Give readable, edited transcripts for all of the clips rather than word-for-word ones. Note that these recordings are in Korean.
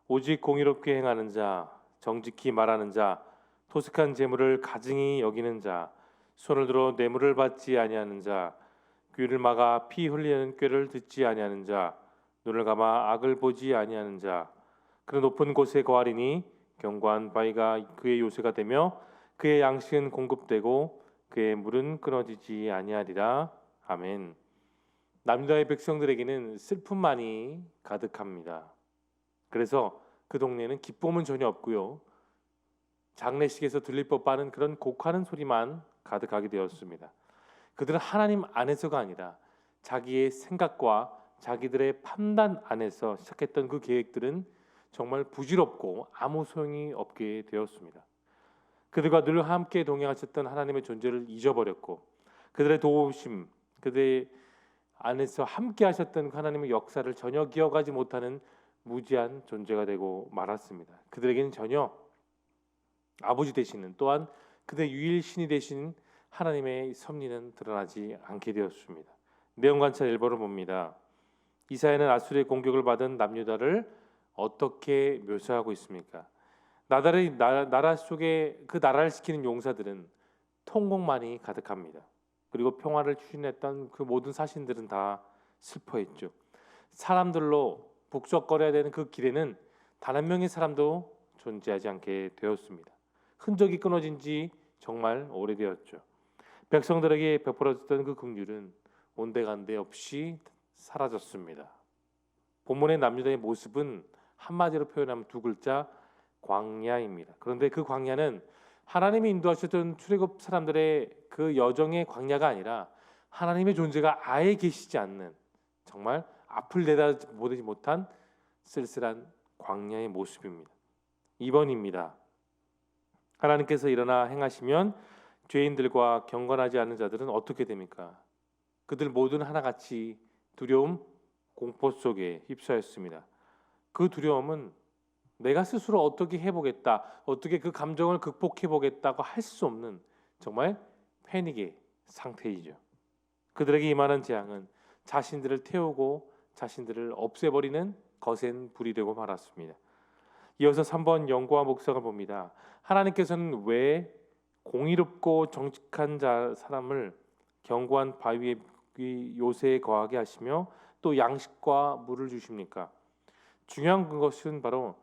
오직 공의롭게 행하는 자, 정직히 말하는 자, 토색한 재물을 가증히 여기는 자, 손을 들어 뇌물을 받지 아니하는 자, 귀를 막아 피 흘리는 꾀를 듣지 아니하는 자, 눈을 감아 악을 보지 아니하는 자, 그는 높은 곳에 거하리니 견고한 바위가 그의 요새가 되며 그의 양식은 공급되고 그의 물은 끊어지지 아니하리라. 아멘. 남유다의 백성들에게는 슬픔만이 가득합니다. 그래서 그 동네는 기쁨은 전혀 없고요. 장례식에서 들릴 법한 그런 곡하는 소리만 가득하게 되었습니다. 그들은 하나님 안에서가 아니라 자기의 생각과 자기들의 판단 안에서 시작했던 그 계획들은 정말 부질없고 아무 소용이 없게 되었습니다. 그들과 늘 함께 동행하셨던 하나님의 존재를 잊어버렸고 그들의 도우심, 그들의 안에서 함께 하셨던 하나님의 역사를 전혀 기억하지 못하는 무지한 존재가 되고 말았습니다. 그들에게는 전혀 아버지 되시는 또한 그들의 유일 신이 되신 하나님의 섭리는 드러나지 않게 되었습니다. 내용 관찰 1번을 봅니다. 이사야는 아수르의 공격을 받은 남유다를 어떻게 묘사하고 있습니까? 나라 속에 그 나라를 지키는 용사들은 통곡만이 가득합니다. 그리고 평화를 추진했던 그 모든 사신들은 다 슬퍼했죠. 사람들로 북적거려야 되는 그 길에는 단 한 명의 사람도 존재하지 않게 되었습니다. 흔적이 끊어진 지 정말 오래되었죠. 백성들에게 베풀어졌던 그 긍휼은 온데간데 없이 사라졌습니다. 본문의 남유다의 모습은 한마디로 표현하면 두 글자 광야입니다. 그런데 그 광야는 하나님이 인도하셨던 출애굽 사람들의 그 여정의 광야가 아니라 하나님의 존재가 아예 계시지 않는 정말 앞을 내다보지 못한 쓸쓸한 광야의 모습입니다. 2번입니다. 하나님께서 일어나 행하시면 죄인들과 경건하지 않은 자들은 어떻게 됩니까? 그들 모두는 하나같이 두려움, 공포 속에 휩싸였습니다. 그 두려움은 내가 스스로 어떻게 해보겠다, 어떻게 그 감정을 극복해보겠다고 할 수 없는 정말 패닉의 상태이죠. 그들에게 임하는 재앙은 자신들을 태우고 자신들을 없애버리는 거센 불이 되고 말았습니다. 이어서 3번 연구와 묵상을 봅니다. 하나님께서는 왜 공의롭고 정직한 사람을 견고한 바위의 요새에 거하게 하시며 또 양식과 물을 주십니까? 중요한 것은 바로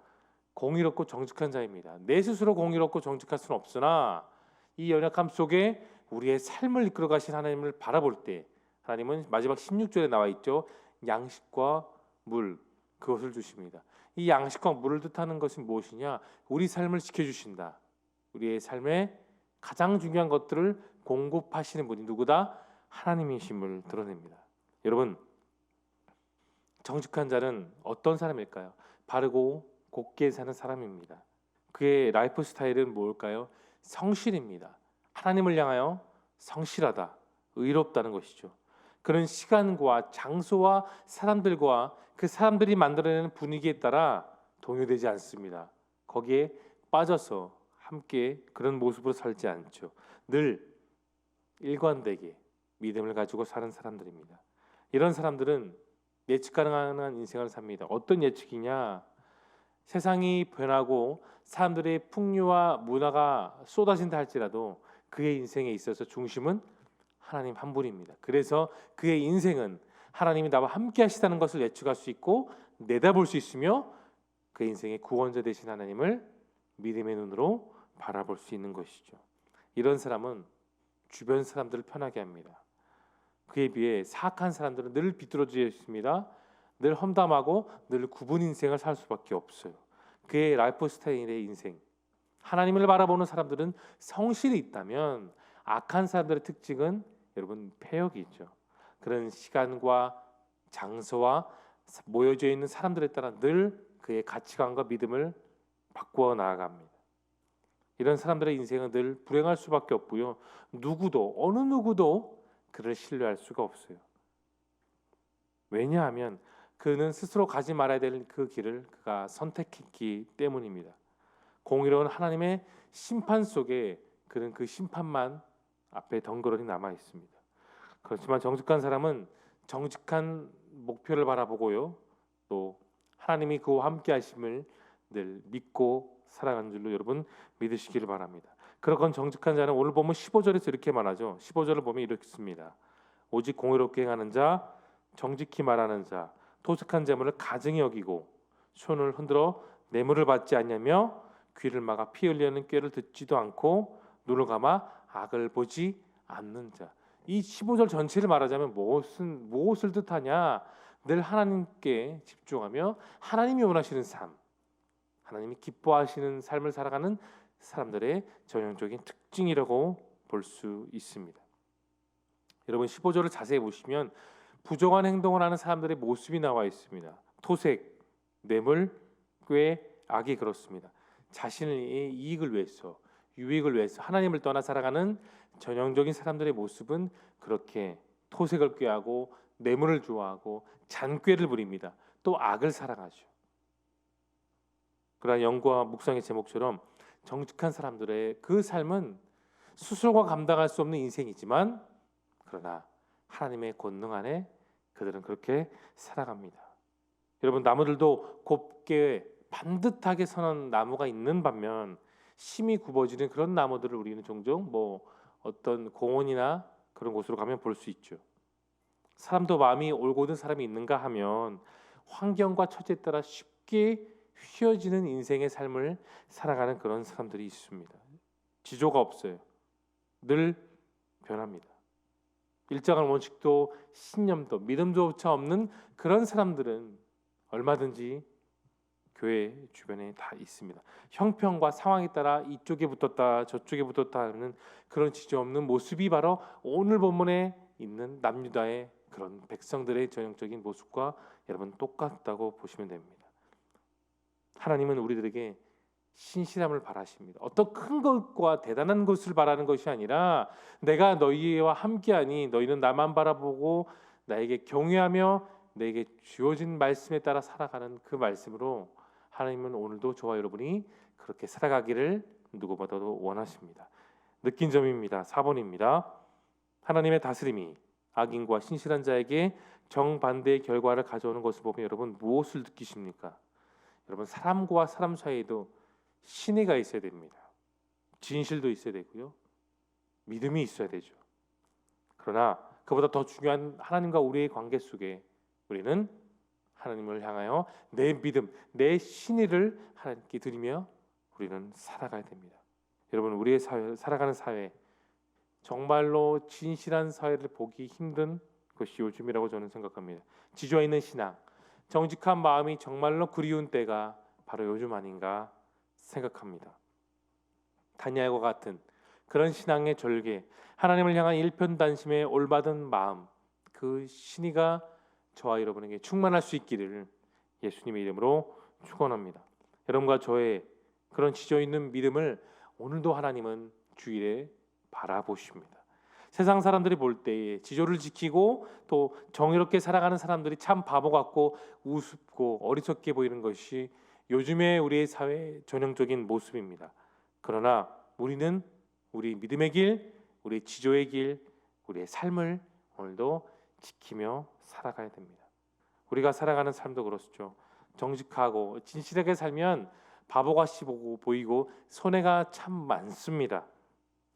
공의롭고 정직한 자입니다. 내 스스로 공의롭고 정직할 수는 없으나 이 연약함 속에 우리의 삶을 이끌어 가신 하나님을 바라볼 때 하나님은 마지막 16절에 나와 있죠. 양식과 물 그것을 주십니다. 이 양식과 물을 뜻하는 것이 무엇이냐? 우리 삶을 지켜주신다. 우리의 삶에 가장 중요한 것들을 공급하시는 분이 누구다? 하나님이심을 드러냅니다. 여러분, 정직한 자는 어떤 사람일까요? 바르고 곱게 사는 사람입니다. 그의 라이프 스타일은 뭘까요? 성실입니다. 하나님을 향하여 성실하다, 의롭다는 것이죠. 그런 시간과 장소와 사람들과 그 사람들이 만들어내는 분위기에 따라 동요되지 않습니다. 거기에 빠져서 함께 그런 모습으로 살지 않죠. 늘 일관되게 믿음을 가지고 사는 사람들입니다. 이런 사람들은 예측 가능한 인생을 삽니다. 어떤 예측이냐? 세상이 변하고 사람들의 풍요와 문화가 쏟아진다 할지라도 그의 인생에 있어서 중심은 하나님 한 분입니다. 그래서 그의 인생은 하나님이 나와 함께 하시다는 것을 예측할 수 있고 내다볼 수 있으며 그 인생의 구원자 되신 하나님을 믿음의 눈으로 바라볼 수 있는 것이죠. 이런 사람은 주변 사람들을 편하게 합니다. 그에 비해 사악한 사람들은 늘 비뚤어져 있습니다. 늘 험담하고 늘 굽은 인생을 살 수밖에 없어요. 그의 라이프 스타일의 인생. 하나님을 바라보는 사람들은 성실이 있다면 악한 사람들의 특징은 여러분 패역이 있죠. 그런 시간과 장소와 모여져 있는 사람들에 따라 늘 그의 가치관과 믿음을 바꾸어 나아갑니다. 이런 사람들의 인생은 늘 불행할 수밖에 없고요. 누구도 어느 누구도 그를 신뢰할 수가 없어요. 왜냐하면 그는 스스로 가지 말아야 될 그 길을 그가 선택했기 때문입니다. 공의로운 하나님의 심판 속에 그는 그 심판만 앞에 덩그러니 남아 있습니다. 그렇지만 정직한 사람은 정직한 목표를 바라보고요. 또 하나님이 그와 함께 하심을 늘 믿고 살아가는 줄로 여러분 믿으시기를 바랍니다. 그러건 정직한 자는 오늘 보면 15절에서 이렇게 말하죠. 15절을 보면 이렇게 씁니다. 오직 공의롭게 행하는 자, 정직히 말하는 자, 토색한 재물을 가증히 여기고 손을 흔들어 뇌물을 받지 않냐며 귀를 막아 피 흘리는 꾀를 듣지도 않고 눈을 감아 악을 보지 않는 자. 이 15절 전체를 말하자면 무엇을 뜻하냐? 늘 하나님께 집중하며 하나님이 원하시는 삶, 하나님이 기뻐하시는 삶을 살아가는 사람들의 전형적인 특징이라고 볼 수 있습니다. 여러분 15절을 자세히 보시면 부정한 행동을 하는 사람들의 모습이 나와 있습니다. 토색, 뇌물, 꾀, 악이 그렇습니다. 자신의 이익을 위해서, 유익을 위해서 하나님을 떠나 살아가는 전형적인 사람들의 모습은 그렇게 토색을 꾀하고 뇌물을 좋아하고 잔꾀를 부립니다. 또 악을 사랑하죠. 그러나 연구와 묵상의 제목처럼 정직한 사람들의 그 삶은 스스로가 감당할 수 없는 인생이지만 그러나 하나님의 권능 안에 그들은 그렇게 살아갑니다. 여러분 나무들도 곱게 반듯하게 서는 나무가 있는 반면 심이 굽어지는 그런 나무들을 우리는 종종 어떤 공원이나 그런 곳으로 가면 볼 수 있죠. 사람도 마음이 올곧은 사람이 있는가 하면 환경과 처지에 따라 쉽게 휘어지는 인생의 삶을 살아가는 그런 사람들이 있습니다. 지조가 없어요. 늘 변합니다. 일정한 원칙도 신념도 믿음조차 없는 그런 사람들은 얼마든지 교회 주변에 다 있습니다. 형편과 상황에 따라 이쪽에 붙었다 저쪽에 붙었다 하는 그런 지조 없는 모습이 바로 오늘 본문에 있는 남유다의 그런 백성들의 전형적인 모습과 여러분 똑같다고 보시면 됩니다. 하나님은 우리들에게 신실함을 바라십니다. 어떤 큰 것과 대단한 것을 바라는 것이 아니라 내가 너희와 함께하니 너희는 나만 바라보고 나에게 경외하며 내게 주어진 말씀에 따라 살아가는 그 말씀으로 하나님은 오늘도 저와 여러분이 그렇게 살아가기를 누구보다도 원하십니다. 느낀 점입니다. 4번입니다. 하나님의 다스림이 악인과 신실한 자에게 정반대의 결과를 가져오는 것을 보면 여러분 무엇을 느끼십니까? 여러분 사람과 사람 사이에도 신의가 있어야 됩니다. 진실도 있어야 되고요. 믿음이 있어야 되죠. 그러나 그보다 더 중요한 하나님과 우리의 관계 속에 우리는 하나님을 향하여 내 믿음, 내 신의를 하나님께 드리며 우리는 살아가야 됩니다. 여러분 우리의 사회, 살아가는 사회 정말로 진실한 사회를 보기 힘든 것이 요즘이라고 저는 생각합니다. 지조에 있는 신앙, 정직한 마음이 정말로 그리운 때가 바로 요즘 아닌가 생각합니다. 다니엘과 같은 그런 신앙의 절개, 하나님을 향한 일편단심의 올바른 마음, 그 신의가 저와 여러분에게 충만할 수 있기를 예수님의 이름으로 축원합니다. 여러분과 저의 그런 지조 있는 믿음을 오늘도 하나님은 주일에 바라보십니다. 세상 사람들이 볼 때에 지조를 지키고 또 정의롭게 살아가는 사람들이 참 바보 같고 우습고 어리석게 보이는 것이 요즘의 우리의 사회의 전형적인 모습입니다. 그러나 우리는 우리 믿음의 길, 우리 지조의 길, 우리의 삶을 오늘도 지키며 살아가야 됩니다. 우리가 살아가는 삶도 그렇죠. 정직하고 진실하게 살면 바보같이 보이고 손해가 참 많습니다.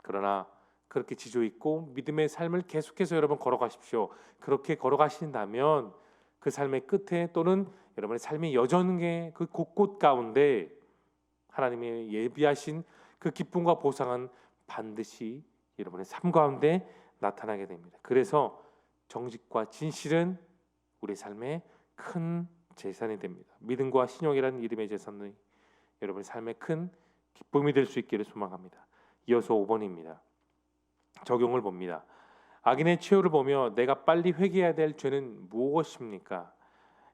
그러나 그렇게 지조 있고 믿음의 삶을 계속해서 여러분 걸어가십시오. 그렇게 걸어가신다면 그 삶의 끝에 또는 여러분의 삶의 여정의 그 곳곳 가운데 하나님의 예비하신 그 기쁨과 보상은 반드시 여러분의 삶 가운데 나타나게 됩니다. 그래서 정직과 진실은 우리 삶의 큰 재산이 됩니다. 믿음과 신용이라는 이름의 재산이 여러분의 삶의 큰 기쁨이 될 수 있기를 소망합니다. 이어서 5번입니다. 적용을 봅니다. 악인의 최후를 보며 내가 빨리 회개해야 될 죄는 무엇입니까?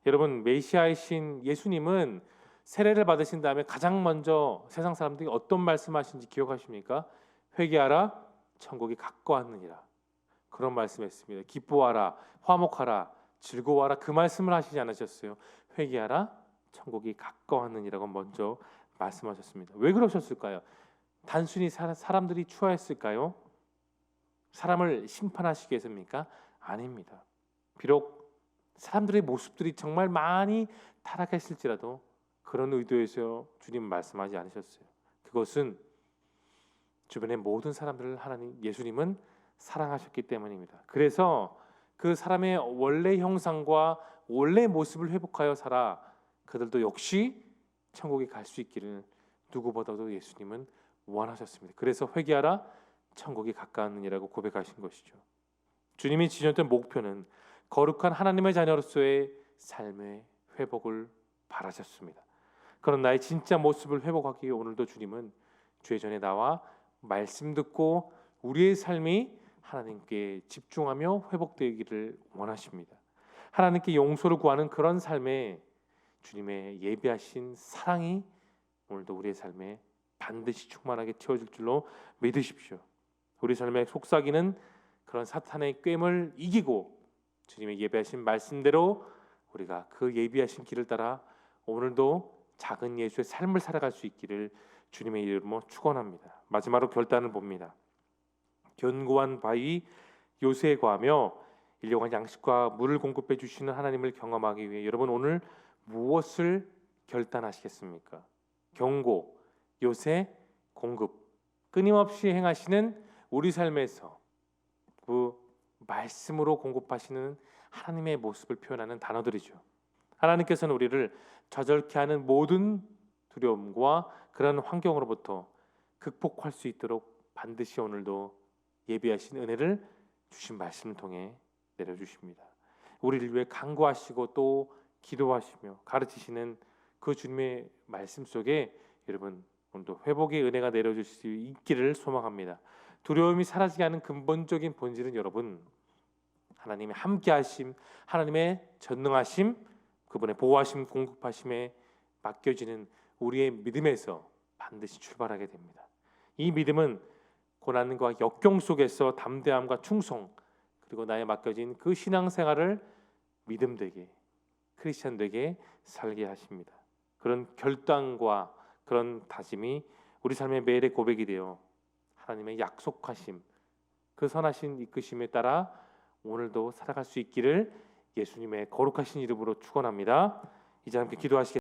여러분 메시아이신 예수님은 세례를 받으신 다음에 가장 먼저 세상 사람들이 어떤 말씀하신지 기억하십니까? 회개하라 천국이 가까웠느니라 그런 말씀했습니다. 기뻐하라 화목하라 즐거워하라 그 말씀을 하시지 않으셨어요. 회개하라 천국이 가까웠느니라고 먼저 말씀하셨습니다. 왜 그러셨을까요? 단순히 사람들이 추하였을까요? 사람을 심판하시기 위해서입니까? 아닙니다. 비록 사람들의 모습들이 정말 많이 타락했을지라도 그런 의도에서 주님 말씀하지 않으셨어요. 그것은 주변의 모든 사람들을 하나님 예수님은 사랑하셨기 때문입니다. 그래서 그 사람의 원래 형상과 원래 모습을 회복하여 살아 그들도 역시 천국에 갈 수 있기를 누구보다도 예수님은 원하셨습니다. 그래서 회개하라 천국이 가까웠느니라고 고백하신 것이죠. 주님이 지셨던 목표는 거룩한 하나님의 자녀로서의 삶의 회복을 바라셨습니다. 그런 나의 진짜 모습을 회복하기 위해 오늘도 주님은 주의 전에 나와 말씀 듣고 우리의 삶이 하나님께 집중하며 회복되기를 원하십니다. 하나님께 용서를 구하는 그런 삶에 주님의 예비하신 사랑이 오늘도 우리의 삶에 반드시 충만하게 채워질 줄로 믿으십시오. 우리 삶의 속삭이는 그런 사탄의 꾀임을 이기고 주님의 예비하신 말씀대로 우리가 그 예비하신 길을 따라 오늘도 작은 예수의 삶을 살아갈 수 있기를 주님의 이름으로 축원합니다. 마지막으로 결단을 봅니다. 견고한 바위 요새에 거하며 일용할 양식과 물을 공급해 주시는 하나님을 경험하기 위해 여러분 오늘 무엇을 결단하시겠습니까? 경고, 요새, 공급, 끊임없이 행하시는 우리 삶에서 그 말씀으로 공급하시는 하나님의 모습을 표현하는 단어들이죠. 하나님께서는 우리를 좌절케 하는 모든 두려움과 그런 환경으로부터 극복할 수 있도록 반드시 오늘도 예비하신 은혜를 주신 말씀을 통해 내려주십니다. 우리를 위해 간구하시고 또 기도하시며 가르치시는 그 주님의 말씀 속에 여러분 오늘도 회복의 은혜가 내려줄 수 있기를 소망합니다. 두려움이 사라지게 하는 근본적인 본질은 여러분 하나님의 함께하심, 하나님의 전능하심, 그분의 보호하심, 공급하심에 맡겨지는 우리의 믿음에서 반드시 출발하게 됩니다. 이 믿음은 고난과 역경 속에서 담대함과 충성 그리고 나에 맡겨진 그 신앙생활을 믿음되게 크리스천되게 살게 하십니다. 그런 결단과 그런 다짐이 우리 삶의 매일의 고백이 되어 하나님의 약속하심 그 선하신 이끄심에 따라 오늘도 살아갈 수 있기를 예수님의 거룩하신 이름으로 축원합니다. 이제 함께 기도하시겠습니다.